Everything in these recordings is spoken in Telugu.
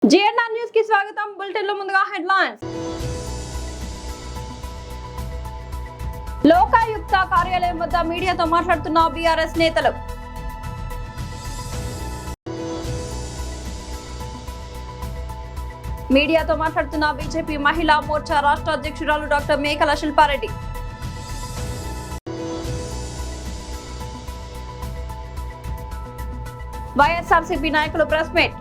జిఎన్ఆర్ న్యూస్ కి స్వాగతం. బులెటిన్ లో ముందుగా హెడ్లైన్స్. లోకాయుక్త కార్యాలయం వద్ద మీడియాతో మాట్లాడుతున్న బీఆర్ఎస్ నేతలు. మీడియాతో మాట్లాడుతున్న బీజేపీ మహిళా మోర్చా రాష్ట్ర అధ్యక్షురాలు డాక్టర్ మేకల శిల్పారెడ్డి. వైఎస్ఆర్సీపీ నాయకులు ప్రెస్ మీట్.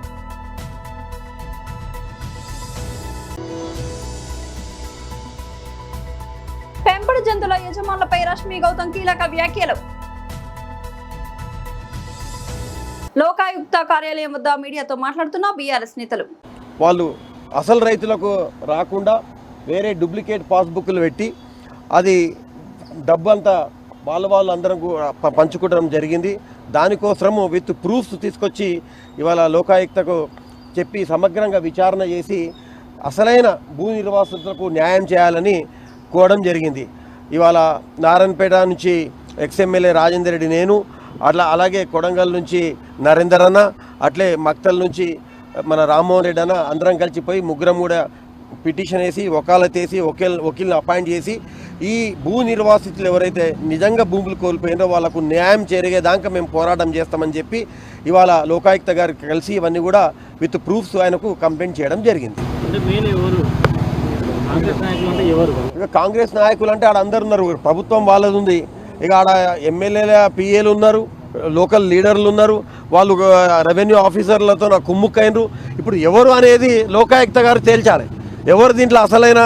పెంపుడు జంతువుల యజమానులపై రష్మి గౌతమ్ కీలక వ్యాఖ్యలు. లోకాయుక్త కార్యాలయం వద్ద మీడియాతో మాట్లాడుతున్న బీఆర్ఎస్ నేతలు. వాళ్ళు అసలు రైతులకు రాకుండా వేరే డూప్లికేట్ పాస్బుక్లు పెట్టి అది డబ్బు అంతా వాళ్ళు అందరం పంచుకోవడం జరిగింది. దానికోసము విత్ ప్రూఫ్స్ తీసుకొచ్చి ఇవాళ లోకాయుక్తకు చెప్పి సమగ్రంగా విచారణ చేసి అసలైన భూ నిర్వాసితులకు న్యాయం చేయాలని కోవడం జరిగింది. ఇవాళ నారాయణపేట నుంచి ఎక్స్ఎమ్మెల్యే రాజేందర్ రెడ్డి, నేను అలాగే కొడంగల్ నుంచి నరేందర్ అన్న, అట్లే మక్తల్ నుంచి మన రామ్మోహన్ రెడ్డి అన్న అందరం కలిసిపోయి ముగ్గురం కూడా పిటిషన్ వేసి వకాలత్ వేసి వకీల్ని అపాయింట్ చేసి ఈ భూ నిర్వాసితులు ఎవరైతే నిజంగా భూములు కోల్పోయినారో వాళ్ళకు న్యాయం జరిగేదాకా మేము పోరాటం చేస్తామని చెప్పి ఇవాళ లోకాయుక్త గారికి కలిసి ఇవన్నీ కూడా విత్ ప్రూఫ్స్ ఆయనకు కంప్లైంట్ చేయడం జరిగింది. ఇక కాంగ్రెస్ నాయకులు అంటే ఆడ అందరు ఉన్నారు, ప్రభుత్వం వాళ్ళది ఉంది, ఇక ఆడ ఎమ్మెల్యేల పిఏలు ఉన్నారు, లోకల్ లీడర్లు ఉన్నారు, వాళ్ళు రెవెన్యూ ఆఫీసర్లతో నాకు కుమ్ముక్కైనరు. ఇప్పుడు ఎవరు అనేది లోకాయుక్త గారు తేల్చాలి. ఎవరు దీంట్లో అసలైన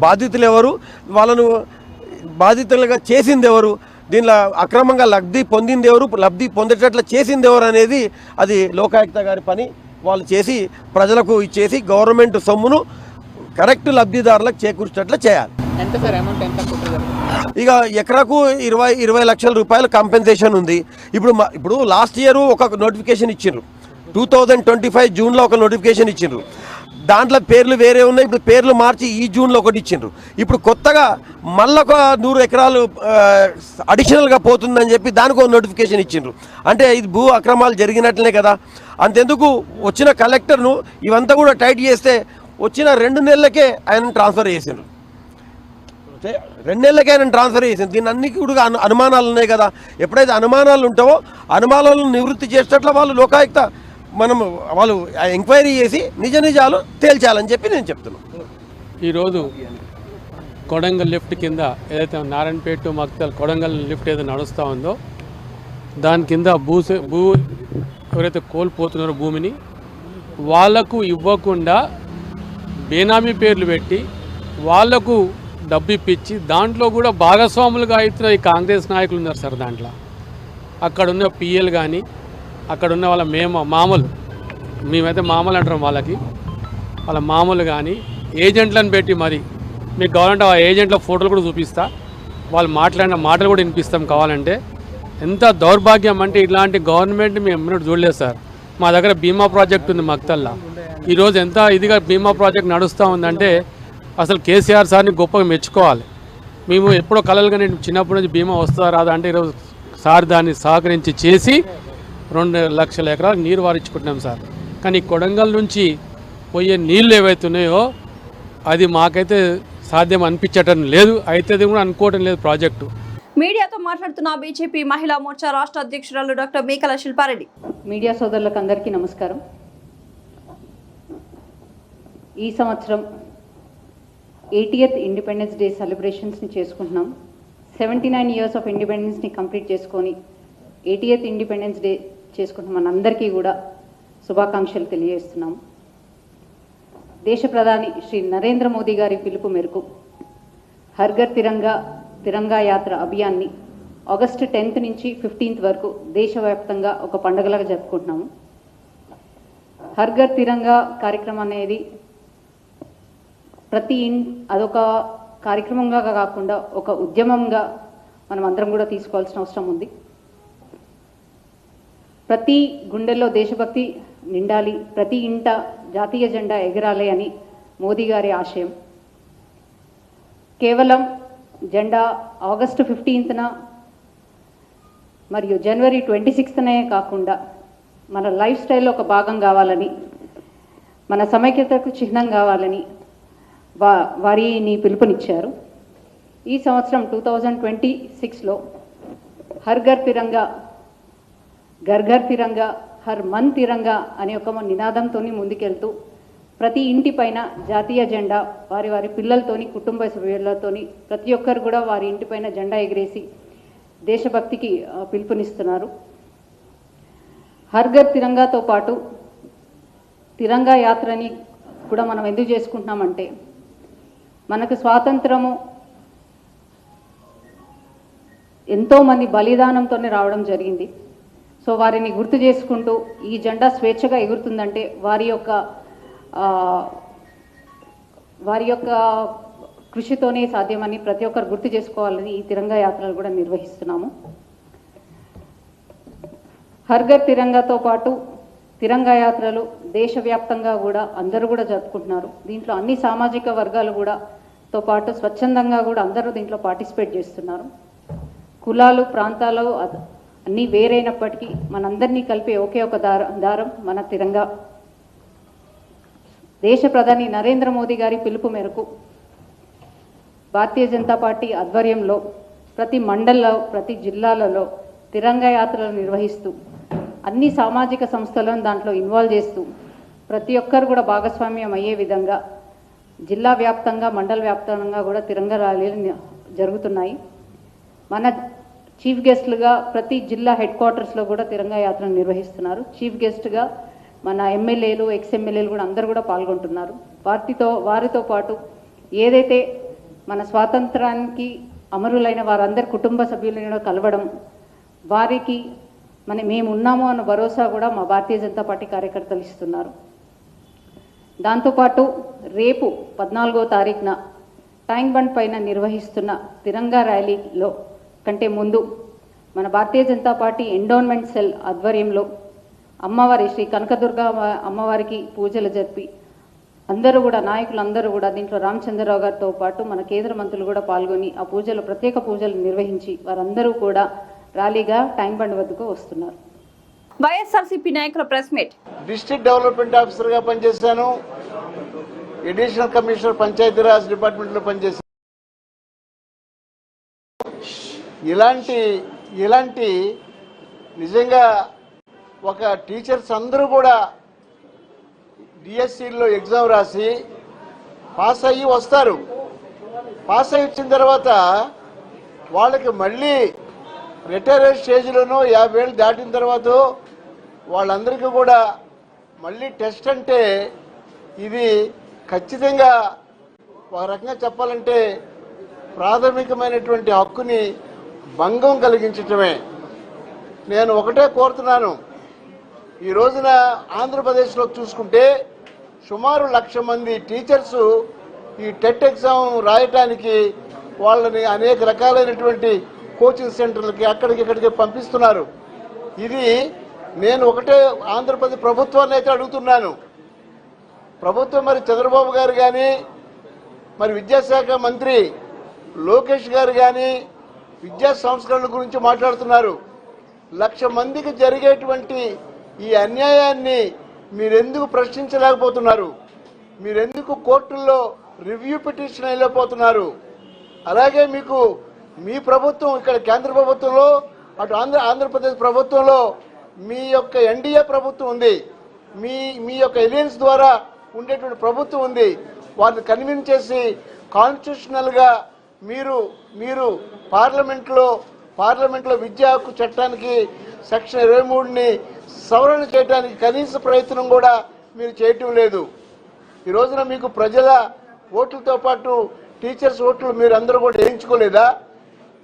బాధితులు ఎవరు, వాళ్ళను బాధితులుగా చేసింది ఎవరు, దీనిలో అక్రమంగా లబ్ధి పొందింది ఎవరు, లబ్ధి పొందేటట్లు చేసింది ఎవరు అనేది అది లోకాయుక్త గారి పని. వాళ్ళు చేసి ప్రజలకు ఇచ్చేసి గవర్నమెంట్ సొమ్మును కరెక్ట్ లబ్ధిదారులకు చేకూర్చేటట్లు చేయాలి. ఇక ఎకరాకు 20 లక్షల రూపాయలు కాంపెన్సేషన్ ఉంది. ఇప్పుడు లాస్ట్ ఇయర్ ఒక నోటిఫికేషన్ ఇచ్చిండ్రు, 2025 జూన్లో ఒక నోటిఫికేషన్ ఇచ్చిండ్రు. దాంట్లో పేర్లు వేరే ఉన్నాయి, ఇప్పుడు పేర్లు మార్చి ఈ జూన్లో ఒకటి ఇచ్చిండ్రు. ఇప్పుడు కొత్తగా మళ్ళీ ఒక 100 ఎకరాలు అడిషనల్గా పోతుందని చెప్పి దానికి ఒక నోటిఫికేషన్ ఇచ్చిండ్రు. అంటే ఇది భూ అక్రమాలు జరిగినట్లనే కదా. అంతెందుకు వచ్చిన కలెక్టర్ను ఇవంతా కూడా టైట్ చేస్తే వచ్చిన 2 నెలలకే ఆయన ట్రాన్స్ఫర్ చేసిండ్రు. 2 నెలలకే ఆయన ట్రాన్స్ఫర్ చేసింది. దీన్ని అన్ని కూడా అనుమానాలు ఉన్నాయి కదా. ఎప్పుడైతే అనుమానాలు ఉంటావో అనుమానాలను నివృత్తి చేసేటట్లు వాళ్ళు ఎంక్వైరీ చేసి నిజాలు తేల్చాలని చెప్పి నేను చెప్తున్నాను. ఈరోజు కొడంగల్ లిఫ్ట్ కింద ఏదైతే నారాయణపేట మక్తల్ కొడంగల్ లిఫ్ట్ ఏదైతే నడుస్తూ ఉందో దాని కింద భూ ఎవరైతే కోల్పోతున్నారో భూమిని వాళ్లకు ఇవ్వకుండా బేనామీ పేర్లు పెట్టి వాళ్లకు డబ్బు ఇప్పించి దాంట్లో కూడా భాగస్వాములుగా అవుతున్న ఈ కాంగ్రెస్ నాయకులు ఉన్నారు సార్. దాంట్లో అక్కడున్న పిఎల్ కానీ అక్కడున్న వాళ్ళ మేమైతే మామూలు అంటారు, వాళ్ళ మామూలు కానీ ఏజెంట్లను పెట్టి మరి మీకు కావాలంటే ఆ ఏజెంట్ల ఫోటోలు కూడా చూపిస్తా, వాళ్ళు మాట్లాడిన మాటలు కూడా వినిపిస్తాం కావాలంటే. ఎంత దౌర్భాగ్యం అంటే ఇలాంటి గవర్నమెంట్ మేము ఎన్నడూ చూడలేదు సార్. మా దగ్గర బీమా ప్రాజెక్ట్ ఉంది మక్తల్లా. ఈరోజు ఎంత ఇదిగా బీమా ప్రాజెక్ట్ నడుస్తూ ఉందంటే అసలు కేసీఆర్ సార్ని గొప్పగా మెచ్చుకోవాలి. మేము ఎప్పుడో కలలుగా నేను చిన్నప్పటి నుంచి బీమా వస్తుందా రాదా అంటే ఈరోజు సార్ దాన్ని సహకరించి చేసి 2 లక్షల ఎకరాలు నీరు వారించుకుంటున్నాం సార్. కానీ కొడంగల్ నుంచి పోయే నీళ్ళు ఏవైతున్నాయో అది మాకైతే సాధ్యం అనిపించటం లేదు, అయితే కూడా అనుకోవటం లేదు ప్రాజెక్టు. మీడియాతో మాట్లాడుతున్న బీజేపీ మహిళా మోర్చా రాష్ట్ర అధ్యక్షురాలు డాక్టర్ మేకల శిల్పారెడ్డి. మీడియా సోదరులకు అందరికీ నమస్కారం. ఈ సంవత్సరం 80th ఇండిపెండెన్స్ డే సెలబ్రేషన్స్ని చేసుకుంటున్నాం. 79 years ఆఫ్ ఇండిపెండెన్స్ని కంప్లీట్ చేసుకొని 80th ఇండిపెండెన్స్ డే చేసుకుంటున్నాం. మనందరికీ కూడా శుభాకాంక్షలు తెలియజేస్తున్నాం. దేశ ప్రధాని శ్రీ నరేంద్ర మోదీ గారి పిలుపు మేరకు హర్ఘర్ తిరంగా యాత్ర అభియాన్ని ఆగస్టు 10th నుంచి 15th వరకు దేశవ్యాప్తంగా ఒక పండుగలాగా జరుపుకుంటున్నాము. హర్ఘర్ తిరంగా కార్యక్రమం అనేది అదొక కార్యక్రమంగా కాకుండా ఒక ఉద్యమంగా మనం అందరం కూడా తీసుకోవాల్సిన అవసరం ఉంది. ప్రతి గుండెల్లో దేశభక్తి నిండాలి, ప్రతి ఇంట జాతీయ జెండా ఎగరాలి అని మోదీ గారి ఆశయం. కేవలం జెండా ఆగస్టు 15th మరియు జనవరి 26నే కాకుండా మన లైఫ్ స్టైల్లో ఒక భాగం కావాలని మన సమైక్యతకు చిహ్నం కావాలని వారిని పిలుపునిచ్చారు. ఈ సంవత్సరం 2026లో హర్ ఘర్ తిరంగా, ఘర్ ఘర్ తిరంగా, హర్ మన్ తిరంగా అనే ఒక నినాదంతో ముందుకెళ్తూ ప్రతి ఇంటి పైన జాతీయ జెండా వారి వారి పిల్లలతోని, కుటుంబ సభ్యులతోని ప్రతి ఒక్కరు కూడా వారి ఇంటిపైన జెండా ఎగిరేసి దేశభక్తికి పిలుపునిస్తున్నారు. హర్ ఘర్ తిరంగాతో పాటు తిరంగా యాత్రని కూడా మనం ఎందుకు చేసుకుంటున్నామంటే, మనకు స్వాతంత్రము ఎంతోమంది బలిదానంతోనే రావడం జరిగింది. సో వారిని గుర్తు చేసుకుంటూ ఈ జెండా స్వేచ్ఛగా ఎగురుతుందంటే వారి యొక్క కృషితోనే సాధ్యమని ప్రతి ఒక్కరు గుర్తు చేసుకోవాలని ఈ తిరంగా యాత్రలు కూడా నిర్వహిస్తున్నాము. హర్ ఘర్ తిరంగాతో పాటు తిరంగా యాత్రలు దేశవ్యాప్తంగా కూడా అందరూ కూడా జరుపుకుంటున్నారు. దీంట్లో అన్ని సామాజిక వర్గాలు కూడా తో పాటు స్వచ్ఛందంగా కూడా అందరూ దీంట్లో పార్టిసిపేట్ చేస్తున్నారు. కులాలు, ప్రాంతాలు అన్నీ వేరైనప్పటికీ మనందరినీ కలిపే ఒకే ఒక దారం మన తిరంగా. దేశ ప్రధాని నరేంద్ర మోదీ గారి పిలుపు మేరకు భారతీయ జనతా పార్టీ ఆధ్వర్యంలో ప్రతి మండల్లో, ప్రతి జిల్లాలలో తిరంగా యాత్రలు నిర్వహిస్తూ అన్ని సామాజిక సంస్థలను దాంట్లో ఇన్వాల్వ్ చేస్తూ ప్రతి ఒక్కరు కూడా భాగస్వామ్యం అయ్యే విధంగా జిల్లా వ్యాప్తంగా, మండల వ్యాప్తంగా కూడా తిరంగా ర్యాలీలు జరుగుతున్నాయి. మన చీఫ్ గెస్ట్లుగా ప్రతి జిల్లా హెడ్ క్వార్టర్స్లో కూడా తిరంగా యాత్రను నిర్వహిస్తున్నారు. చీఫ్ గెస్ట్గా మన ఎమ్మెల్యేలు, ఎక్స్ఎమ్మెల్యేలు కూడా అందరూ కూడా పాల్గొంటున్నారు. వారితో పాటు ఏదైతే మన స్వాతంత్రానికి అమరులైన వారందరి కుటుంబ సభ్యులను కలవడం, వారికి మేము ఉన్నాము అన్న భరోసా కూడా మా భారతీయ జనతా పార్టీ కార్యకర్తలు ఇస్తున్నారు. దాంతోపాటు రేపు 14వ తారీఖున ట్యాంక్ బండ్ పైన నిర్వహిస్తున్న తిరంగా ర్యాలీలో కంటే ముందు మన Bharatiya Janata party endowment cell ఆధ్వర్యంలో అమ్మవారి శ్రీ కనకదుర్గ అమ్మవారికి పూజలు జరిపి అందరూ కూడా, నాయకులందరూ కూడా, దీంట్లో రామచంద్రరావు గారితో పాటు మన కేంద్ర మంత్రులు కూడా పాల్గొని ఆ పూజలు, ప్రత్యేక పూజలు నిర్వహించి వారందరూ కూడా ర్యాలీగా ట్యాంక్ బండ్ వద్దకు వస్తున్నారు. వైఎస్ఆర్సీపీ నాయకుల ప్రెస్ మీట్. డిస్ట్రిక్ట్ డెవలప్మెంట్ ఆఫీసర్గా పనిచేశాను. అడిషనల్ కమిషనర్ పంచాయతీరాజ్ డిపార్ట్మెంట్లో పనిచేశాను. ఇలాంటి నిజంగా ఒక టీచర్స్ అందరూ కూడా డిఎస్సిలో ఎగ్జామ్ రాసి పాస్ అయ్యి వస్తారు. పాస్ అయ్యి వచ్చిన తర్వాత వాళ్ళకి మళ్ళీ రిటైర్డ్ స్టేజ్లోనూ 50 ఏళ్ళు దాటిన తర్వాత వాళ్ళందరికీ కూడా మళ్ళీ టెస్ట్ అంటే ఇది ఖచ్చితంగా ఒక రకంగా చెప్పాలంటే ప్రాథమికమైనటువంటి హక్కుని భంగం కలిగించటమే. నేను ఒకటే కోరుతున్నాను, ఈ రోజున ఆంధ్రప్రదేశ్లో చూసుకుంటే సుమారు 1,00,000 మంది టీచర్సు ఈ టెట్ ఎగ్జామ్ రాయటానికి వాళ్ళని అనేక రకాలైనటువంటి కోచింగ్ సెంటర్లకి అక్కడికి పంపిస్తున్నారు. ఇది నేను ఒకటే ఆంధ్రప్రదేశ్ ప్రభుత్వాన్ని అయితే అడుగుతున్నాను. ప్రభుత్వం మరి చంద్రబాబు గారు కానీ, మరి విద్యాశాఖ మంత్రి లోకేష్ గారు కానీ విద్యా సంస్కరణల గురించి మాట్లాడుతున్నారు. 1,00,000 మందికి జరిగేటువంటి ఈ అన్యాయాన్ని మీరెందుకు ప్రశ్నించలేకపోతున్నారు? మీరెందుకు కోర్టుల్లో రివ్యూ పిటిషన్ వెళ్ళిపోతున్నారు? అలాగే మీ ప్రభుత్వం ఇక్కడ కేంద్ర ప్రభుత్వంలో, అటు ఆంధ్రప్రదేశ్ ప్రభుత్వంలో మీ యొక్క ఎన్డీఏ ప్రభుత్వం ఉంది, మీ యొక్క ఎలియన్స్ ద్వారా ఉండేటువంటి ప్రభుత్వం ఉంది. వారిని కన్విన్స్ చేసి కాన్స్టిట్యూషనల్గా మీరు పార్లమెంట్లో విద్యా హక్కు చట్టానికి సెక్షన్ 23ని సవరణ చేయడానికి కనీస ప్రయత్నం కూడా మీరు చేయటం లేదు. ఈ రోజున మీకు ప్రజల ఓట్లతో పాటు టీచర్స్ ఓట్లు మీరందరూ కూడా వేయించుకోలేదా?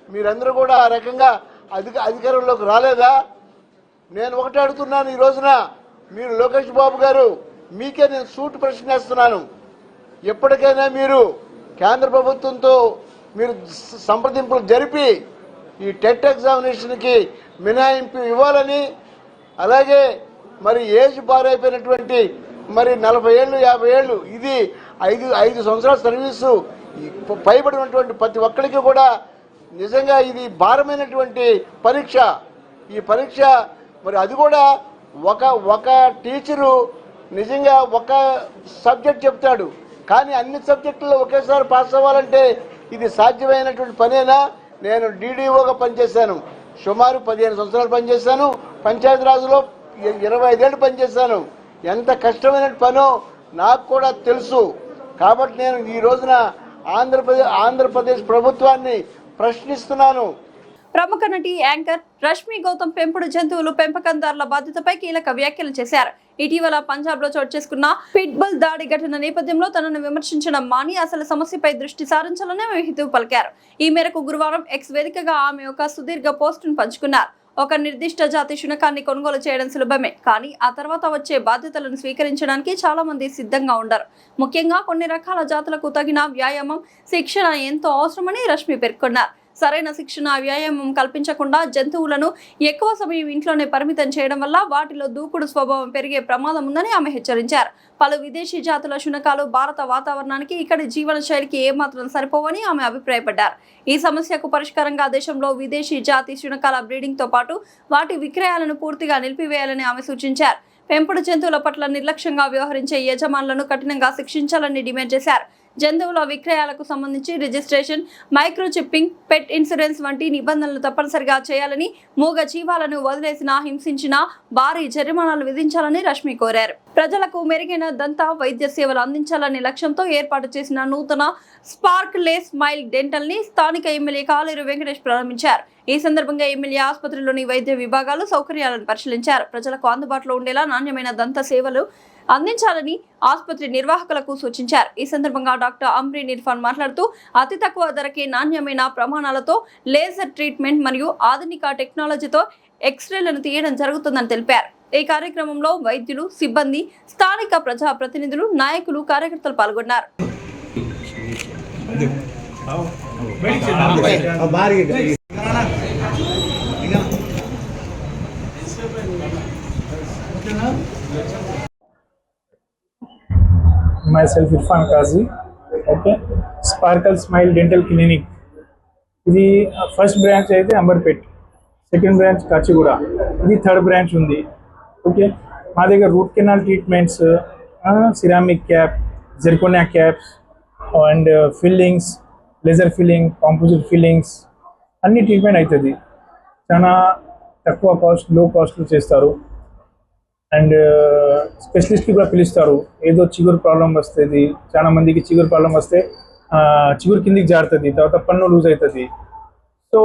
మీరందరూ కూడా ఆ రకంగా అధికారంలోకి రాలేదా? నేను ఒకటే అడుగుతున్నాను, ఈ రోజున మీరు లోకేష్ బాబు గారు, మీకే నేను సూటు ప్రశ్నిస్తున్నాను. ఎప్పటికైనా మీరు కేంద్ర ప్రభుత్వంతో మీరు సంప్రదింపులు జరిపి ఈ టెట్ ఎగ్జామినేషన్కి మినహాయింపు ఇవ్వాలని, అలాగే మరి ఏజ్ బార్ అయిపోయినటువంటి మరి 40 ఏళ్ళు 50 ఏళ్ళు ఇది 5 సంవత్సరాల సర్వీసు పైబడినటువంటి ప్రతి ఒక్కరికి కూడా నిజంగా ఇది భారమైనటువంటి పరీక్ష. ఈ పరీక్ష మరి అది కూడా ఒక టీచరు నిజంగా ఒక సబ్జెక్ట్ చెప్తాడు, కానీ అన్ని సబ్జెక్టుల్లో ఒకేసారి పాస్ అవ్వాలంటే ఇది సాధ్యమైనటువంటి పనేనా? నేను డీడీఓగా పనిచేశాను, సుమారు 15 సంవత్సరాలు పనిచేశాను. పంచాయతీరాజ్లో 25 ఏళ్ళు పనిచేశాను. ఎంత కష్టమైన పనో నాకు కూడా తెలుసు. కాబట్టి నేను ఈ రోజున ఆంధ్రప్రదేశ్ ప్రభుత్వాన్ని ప్రశ్నిస్తున్నాను. ప్రముఖ నటి యాంకర్ రష్మి గౌతమ్ పెంపుడు జంతువులు పెంపకందారుల బాధ్యతపై కీలక వ్యాఖ్యలు చేశారు. ఇటీవల పంజాబ్ లో చోటు చేసుకున్న పిట్బుల్ దాడి ఘటన నేపథ్యంలో తనను విమర్శించడం మాని అసలు సమస్యపై దృష్టి సారించాలని ఆమె హితవు పలికారు. ఈ మేరకు గురువారం ఎక్స్ వేదికగా ఆమె ఒక సుదీర్ఘ పోస్టును పంచుకున్నారు. ఒక నిర్దిష్ట జాతి శునకాన్ని కొనుగోలు చేయడం సులభమే, కానీ ఆ తర్వాత వచ్చే బాధ్యతలను స్వీకరించడానికి చాలా మంది సిద్ధంగా ఉండరు. ముఖ్యంగా కొన్ని రకాల జాతులకు తగిన వ్యాయామం, శిక్షణ ఎంతో అవసరమని రష్మి పేర్కొన్నారు. సరైన శిక్షణ, వ్యాయామం కల్పించకుండా జంతువులను ఎక్కువ సమయం ఇంట్లోనే పరిమితం చేయడం వల్ల వాటిలో దూకుడు స్వభావం పెరిగే ప్రమాదం ఉందని ఆమె హెచ్చరించారు. పలు విదేశీ జాతుల శునకాలు భారత వాతావరణానికి, ఇక్కడి జీవన శైలికి ఏమాత్రం సరిపోవని ఆమె అభిప్రాయపడ్డారు. ఈ సమస్యకు పరిష్కారంగా దేశంలో విదేశీ జాతి శునకాల బ్రీడింగ్ తో పాటు వాటి విక్రయాలను పూర్తిగా నిలిపివేయాలని ఆమె సూచించారు. పెంపుడు జంతువుల పట్ల నిర్లక్ష్యంగా వ్యవహరించే యజమానులను కఠినంగా శిక్షించాలని డిమాండ్ చేశారు. జంతువుల విక్రయాలకు సంబంధించి రిజిస్ట్రేషన్, మైక్రో చిప్పింగ్, పెట్ ఇన్సూరెన్స్ వంటి నిబంధనలు తప్పనిసరిగా చేయాలని, మూగ జీవాలను వదిలేసినా, హింసించినా భారీ జరిమానాలు విధించాలని రష్మి కోరారు. ప్రజలకు మెరుగైన దంత వైద్య సేవలు అందించాలనే లక్ష్యంతో ఏర్పాటు చేసిన నూతన స్పార్క్ లెస్ స్మైల్ డెంటల్ ని స్థానిక ఎమ్మెల్యే కాలేరు వెంకటేష్ ప్రారంభించారు. ఈ సందర్భంగా ఎమ్మెల్యే ఆసుపత్రిలోని వైద్య విభాగాలు, సౌకర్యాలను పరిశీలించారు. ప్రజలకు అందుబాటులో ఉండేలా నాణ్యమైన దంత సేవలు అందించాలని ఆసుపత్రి నిర్వాహకులకు సూచించారు. ఈ సందర్భంగా డాక్టర్ అమ్రీన్ ఇర్ఫాన్ మాట్లాడుతూ అతి తక్కువ ధరకే నాణ్యమైన ప్రమాణాలతో లేజర్ ట్రీట్మెంట్ మరియు ఆధునిక టెక్నాలజీతో ఎక్స్రేలను తీయడం జరుగుతుందని తెలిపారు. ఈ కార్యక్రమంలో వైద్యులు, సిబ్బంది, స్థానిక ప్రజా ప్రతినిధులు, నాయకులు, కార్యకర్తలు పాల్గొన్నారు. myself Irfan Kazi. Okay, Sparkle Smile Dental Clinic. ఇది ఫస్ట్ బ్రాంచ్ అయితే అంబర్పేట్, సెకండ్ బ్రాంచ్ కాచిగూడ, ఇది థర్డ్ బ్రాంచ్ ఉంది. ఓకే, మా దగ్గర root canal treatments, ceramic cap, zirconia caps and fillings, laser filling, composite fillings అన్ని ట్రీట్మెంట్ అవుతుంది. చాలా తక్కువ కాస్ట్, లో కాస్ట్లో చేస్తారు. అండ్ స్పెషలిస్ట్కి కూడా పిలుస్తారు. ఏదో చిగురు ప్రాబ్లం వస్తుంది, చాలా మందికి చిగురు ప్రాబ్లం వస్తే చిగురు కిందికి జారుతుంది, తర్వాత పన్ను లూజ్ అవుతుంది. సో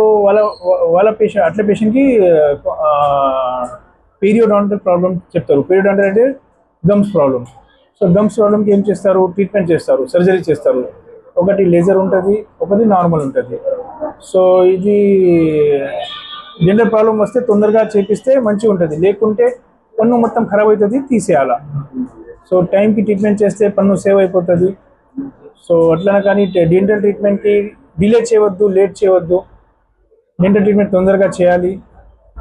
వాళ్ళ పేషెంట్, అట్లా పేషెంట్కి పీరియోడాంటల్ ప్రాబ్లం చెప్తారు. పీరియోడాంటల్ అంటే గమ్స్ ప్రాబ్లం. సో గమ్స్ ప్రాబ్లంకి ఏం చేస్తారు? ట్రీట్మెంట్ చేస్తారు, సర్జరీ చేస్తారు. ఒకటి లేజర్ ఉంటుంది, ఒకటి నార్మల్ ఉంటుంది. సో ఇది జనరల్ ప్రాబ్లం వస్తే తొందరగా చేపిస్తే మంచిగా ఉంటుంది, లేకుంటే పన్ను మొత్తం ఖరాబ్ అవుతుంది, తీసేయాల. సో టైంకి ట్రీట్మెంట్ చేస్తే పన్ను సేవ్ అయిపోతుంది. సో అట్లా కానీ డెంటల్ ట్రీట్మెంట్కి డిలే చేయవద్దు, లేట్ చేయవద్దు. డెంటల్ ట్రీట్మెంట్ తొందరగా చేయాలి,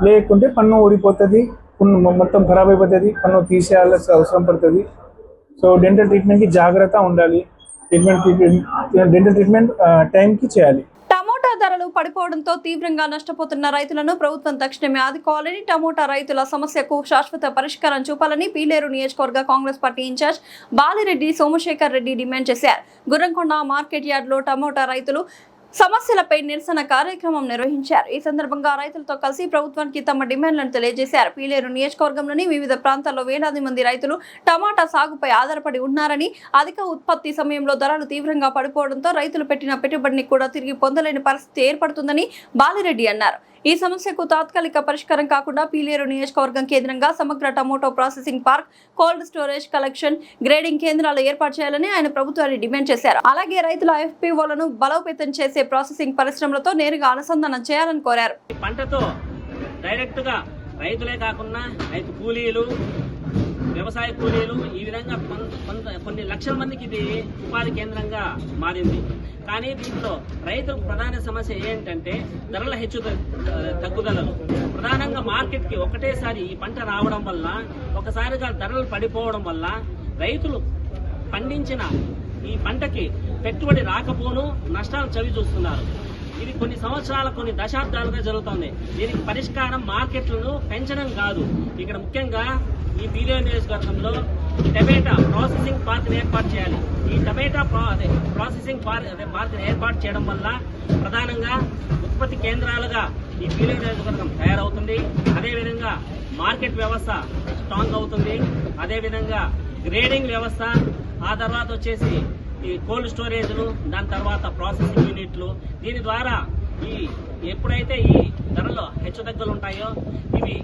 లేకుంటే పన్ను ఊడిపోతుంది, పన్ను మొత్తం ఖరాబ్ అయిపోతుంది, పన్ను తీసేయాల్సిన అవసరం పడుతుంది. సో డెంటల్ ట్రీట్మెంట్కి జాగ్రత్త ఉండాలి. డెంటల్ ట్రీట్మెంట్ టైంకి చేయాలి. టమోటా ధరలు పడిపోవడంతో తీవ్రంగా నష్టపోతున్న రైతులను ప్రభుత్వం తక్షణమే ఆదుకోవాలని, టమోటా రైతుల సమస్యకు శాశ్వత పరిష్కారం చూపాలని పీలేరు నియోజకవర్గ Congress party incharge Balireddy Somasekhar Reddy demand చేశారు. గుర్రంకొండ మార్కెట్ యార్డ్లో టమోటా రైతులు సమస్యలపై నిరసన కార్యక్రమం నిర్వహించారు. ఈ సందర్భంగా రైతులతో కలిసి ప్రభుత్వానికి తమ డిమాండ్లను తెలియజేశారు. పీలేరు నియోజకవర్గంలోని వివిధ ప్రాంతాల్లో వేలాది మంది రైతులు టమాటా సాగుపై ఆధారపడి ఉన్నారని, అధిక ఉత్పత్తి సమయంలో ధరలు తీవ్రంగా పడిపోవడంతో రైతులు పెట్టిన పెట్టుబడిని కూడా తిరిగి పొందలేని పరిస్థితి ఏర్పడుతుందని బాలిరెడ్డి అన్నారు. ఈ సమస్యకు తాత్కాలిక పరిష్కారం కాకుండా పీలేరు నియోజకవర్గం కేంద్రంగా సమగ్ర tomato processing park, cold storage, collection, grading కేంద్రాలు ఏర్పాటు చేయాలని ఆయన ప్రభుత్వాన్ని డిమాండ్ చేశారు. అలాగే రైతుల FPOలను బలోపేతం చేసే ప్రాసెసింగ్ పరిశ్రమలతో నేరుగా అనుసంధానం చేయాలని కోరారు. పంటతో డైరెక్ట్ గా రైతులే కాకుండా రైతు కూలీలు, వ్యవసాయ కూలీలు, ఈ విధంగా కొన్ని లక్షల మందికి ఇది ఉపాధి కేంద్రంగా మారింది. కానీ దీంట్లో రైతులకు ప్రధాన సమస్య ఏంటంటే ధరల తగ్గుదలలు. ప్రధానంగా మార్కెట్కి ఒకటేసారి ఈ పంట రావడం వల్ల, ఒకసారిగా ధరలు పడిపోవడం వల్ల రైతులు పండించిన ఈ పంటకి పెట్టుబడి రాకపోను నష్టాలు చవి చూస్తున్నారు. ఇది కొన్ని సంవత్సరాల, కొన్ని దశాబ్దాలుగా జరుగుతోంది. దీనికి పరిష్కారం మార్కెట్లను పెంచడం కాదు. ఇక్కడ ముఖ్యంగా ఈ పీలేరు నియోజకవర్గంలో ఈ టమాటా ప్రాసెసింగ్ పార్క్ని ఏర్పాటు చేయాలి. ఈ టమాటా ప్రాసెసింగ్ పార్క్ని ఏర్పాటు చేయడం వల్ల ప్రధానంగా ఉత్పత్తి కేంద్రాలుగా ఈ పీలేరు నియోజకవర్గం తయారవుతుంది. అదేవిధంగా మార్కెట్ వ్యవస్థ స్ట్రాంగ్ అవుతుంది. అదేవిధంగా గ్రేడింగ్ వ్యవస్థ, ఆ తర్వాత వచ్చేసి ఈ కోల్డ్ స్టోరేజ్లు, దాని తర్వాత ప్రాసెసింగ్ యూనిట్లు. దీని ద్వారా ఎప్పుడైతే ఈ ధరలో హెచ్చుతగ్గులు ఉంటాయో ఇవి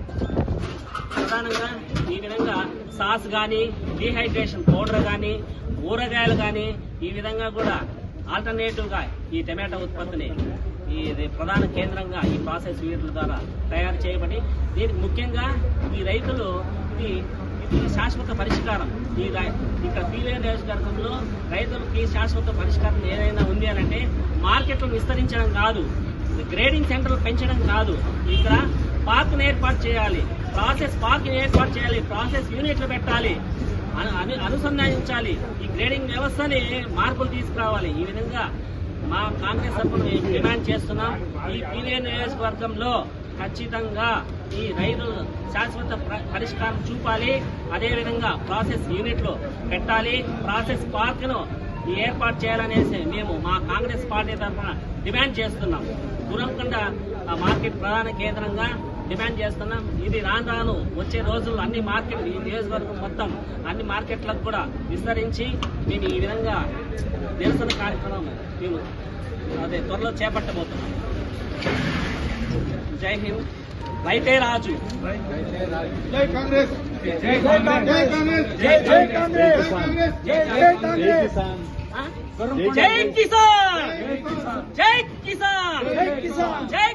ప్రధానంగా ఈ విధంగా సాస్ కానీ, డీహైడ్రేషన్ పౌడర్ కానీ, ఊరగాయలు కానీ ఈ విధంగా కూడా ఆల్టర్నేటివ్గా ఈ టమాటా ఉత్పత్తిని ఇది ప్రధాన కేంద్రంగా ఈ ప్రాసెస్ యూనిట్ల ద్వారా తయారు చేయబడి దీనికి ముఖ్యంగా ఈ రైతులు ఇది శాశ్వత పరిష్కారం. ఇక్కడ పీలేరు నియోజకవర్గంలో రైతులకి శాశ్వత పరిష్కారం ఏదైనా ఉంది అని అంటే మార్కెట్లు విస్తరించడం కాదు, గ్రేడింగ్ సెంటర్లు పెంచడం కాదు, ఇక్కడ పార్క్ని ఏర్పాటు చేయాలి, పార్క్ని ఏర్పాటు చేయాలి, ప్రాసెస్ యూనిట్లు పెట్టాలి, అనుసంధానించాలి, ఈ గ్రేడింగ్ వ్యవస్థని మార్పులు తీసుకురావాలి. ఈ విధంగా మా కాంగ్రెస్ తరఫున డిమాండ్ చేస్తున్నాం. ఈ పీలేరు నియోజకవర్గంలో ఖచ్చితంగా ఈ రైతులు శాశ్వత పరిష్కారం చూపాలి. అదేవిధంగా ప్రాసెస్ యూనిట్లు పెట్టాలి, ప్రాసెస్ పార్క్ను ఏర్పాటు చేయాలనేసి మేము మా కాంగ్రెస్ పార్టీ తరఫున డిమాండ్ చేస్తున్నాం. గురంకొండ మార్కెట్ ప్రధాన కేంద్రంగా డిమాండ్ చేస్తున్నాం. ఇది రాను వచ్చే రోజుల్లో అన్ని మార్కెట్ ఈ నియోజకవర్గం మొత్తం అన్ని మార్కెట్లకు కూడా విస్తరించి మేము ఈ విధంగా నిరసన కార్యక్రమం మేము త్వరలో చేపట్టబోతున్నాం. జై హింద్, రైతే రాజు. జై కాంగ్రెస్, జై కాంగ్రెస్, జై కాంగ్రెస్, జై కాంగ్రెస్, జై కిసాన్, జై కిసాన్, జై కిసాన్, జై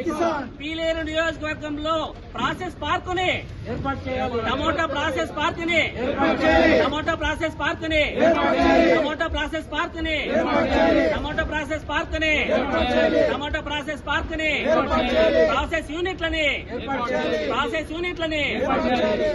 కిసాన్. పీలేరు నియోజకవర్గంలో ప్రాసెస్ పార్కుని ఏర్పాటు చేయాలి. టమోటా ప్రాసెస్ పార్కుని ఏర్పాటు చేయాలి. టమోటా ప్రాసెస్ పార్కుని ఏర్పాటు చేయాలి. టమోటా ప్రాసెస్ పార్కుని ఏర్పాటు చేయాలి. టమోటా ప్రాసెస్ పార్కుని ఏర్పాటు చేయాలి. టమోటా ప్రాసెస్ పార్కుని ఏర్పాటు చేయాలి. ప్రాసెస్ యూనిట్లని ఏర్పాటు చేయాలి. ప్రాసెస్ యూనిట్లని ఏర్పాటు చేయాలి.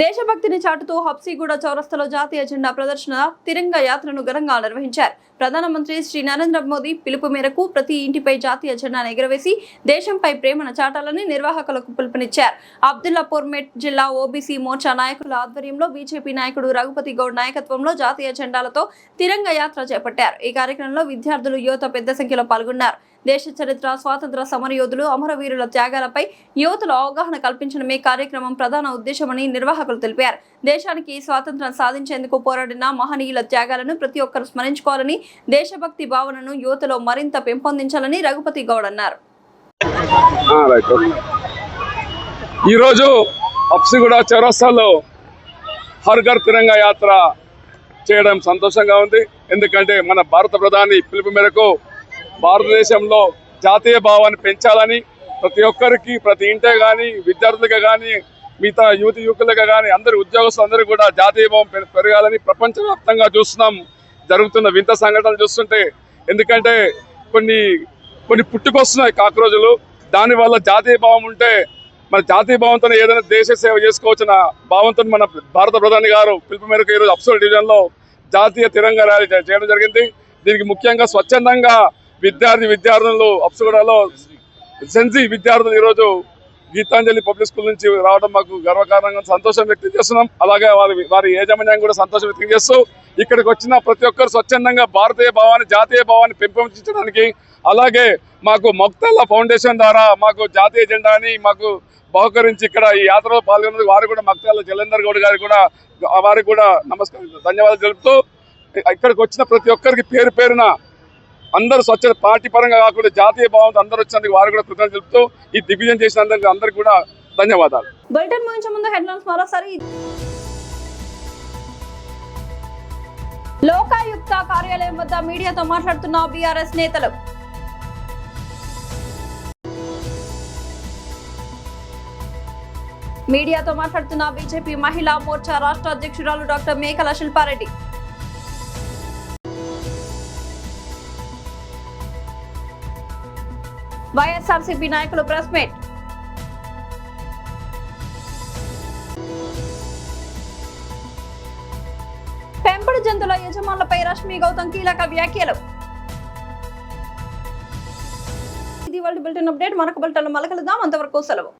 దేశభక్తిని చాటుతూ హబ్సీగూడ చౌరస్తాలో జాతీయ జెండా ప్రదర్శన తిరంగా యాత్రను ఘనంగా నిర్వహించారు. ప్రధానమంత్రి శ్రీ నరేంద్ర మోదీ పిలుపు మేరకు ప్రతి ఇంటిపై జాతీయ జెండాను ఎగురవేసి దేశంపై ప్రేమను చాటాలని నిర్వాహకులకు పిలుపునిచ్చారు. అబ్దుల్లాపూర్ మెట్ జిల్లా ఓబీసీ మోర్చా నాయకుల ఆధ్వర్యంలో బీజేపీ నాయకుడు రఘుపతి గౌడ్ నాయకత్వంలో జాతీయ జెండాలతో తిరంగా యాత్ర చేపట్టారు. ఈ కార్యక్రమంలో విద్యార్థులు, యువత పెద్ద సంఖ్యలో పాల్గొన్నారు. దేశ చరిత్ర, స్వాతంత్ర సమరయోధులు, అమరవీరుల త్యాగాలపై యువతలో అవగాహన కల్పించడమే కార్యక్రమం ప్రధాన ఉద్దేశమని నిర్వాహకులు తెలిపారు. దేశానికి స్వాతంత్రం సాధించేందుకు పోరాడిన మహనీయుల త్యాగాలను ప్రతి ఒక్కరూ స్మరించుకోవాలని, దేశభక్తి భావనను యువతలో మరింత పెంపొందించాలని రఘుపతి గౌడ్ అన్నారు. ఈరోజు హబ్సీగూడ చౌరస్తాలో హర్ ఘర్ తిరంగా యాత్ర చేయడం సంతోషంగా ఉంది. ఎందుకంటే మన భారత ప్రధాని పిలుపు మేరకు భారతదేశంలో జాతీయ భావాన్ని పెంచాలని ప్రతి ఒక్కరికి, ప్రతి ఇంటే కానీ, విద్యార్థులుగా కానీ, మిగతా యువకులుగా కానీ, అందరి ఉద్యోగస్తులు అందరూ కూడా జాతీయ భావం పెరగాలని ప్రపంచవ్యాప్తంగా చూస్తున్నాం. జరుగుతున్న వింత సంఘటనలు చూస్తుంటే, ఎందుకంటే కొన్ని పుట్టుకొస్తున్నాయి కాక్రోజులు. దానివల్ల జాతీయ భావం ఉంటే మన జాతీయ భావంతో ఏదైనా దేశ సేవ చేసుకోవచ్చిన భావంతో మన భారత ప్రధాని గారు పిలుపు మేరకు ఈరోజు అఫ్సోల్ డివిజన్లో జాతీయ తిరంగా ర్యాలీ చేయడం జరిగింది. దీనికి ముఖ్యంగా స్వచ్ఛందంగా విద్యార్థులు అఫ్సగూడలో సెన్సీ విద్యార్థులు ఈరోజు గీతాంజలి పబ్లిక్ స్కూల్ నుంచి రావడం మాకు గర్వకారణంగా సంతోషం వ్యక్తం చేస్తున్నాం. అలాగే వారి యాజమాన్యం కూడా సంతోషం వ్యక్తం చేస్తూ ఇక్కడికి వచ్చిన ప్రతి ఒక్కరు స్వచ్ఛందంగా భారతీయ భావాన్ని, జాతీయ భావాన్ని పెంపొందించడానికి, అలాగే మాకు మక్తల్లా ఫౌండేషన్ ద్వారా మాకు జాతీయ జెండాని మాకు బహుకరించి ఇక్కడ ఈ యాత్రలో పాల్గొన్నందుకు వారు కూడా మక్తల్లా జలంధర్ గౌడ్ గారికి కూడా వారికి కూడా నమస్కారం, ధన్యవాదాలు తెలుపుతూ ఇక్కడికి వచ్చిన ప్రతి ఒక్కరికి పేరు పేరున అందరూ స్వచ్ఛత పార్టీ పరంగా కాకుండా జాతీయ భావంతో అందరూ వచ్చినందుకు వారు కూడా కృతజ్ఞతలు తెలుపుతూ ఈ దిగ్విజయం చేసినందుకు అందరికీ కూడా ధన్యవాదాలు. బులెటిన్ ముగించే ముందు హెడ్లైన్స్ మరోసారి. లోకాయుక్త కార్యాలయం వద్ద మీడియాతో మాట్లాడుతున్న బీఆర్ఎస్ నేతలు. మీడియాతో మాట్లాడుతున్న బీజేపీ మహిళా మోర్చా రాష్ట్ర అధ్యక్షురాలు డాక్టర్ మేకల శిల్పారెడ్డి. వైఎస్ఆర్సీపీ నాయకులు ప్రెస్ మీట్. పెంపుడు జంతువుల యజమానులపై రష్మి గౌతమ్ కీలక వ్యాఖ్యలు. ఇది వాళ్ళ బులెటిన్ అప్డేట్. మరొక బులెటిన్లో మళ్ళీ కలుద్దాం. అంతవరకు సెలవు.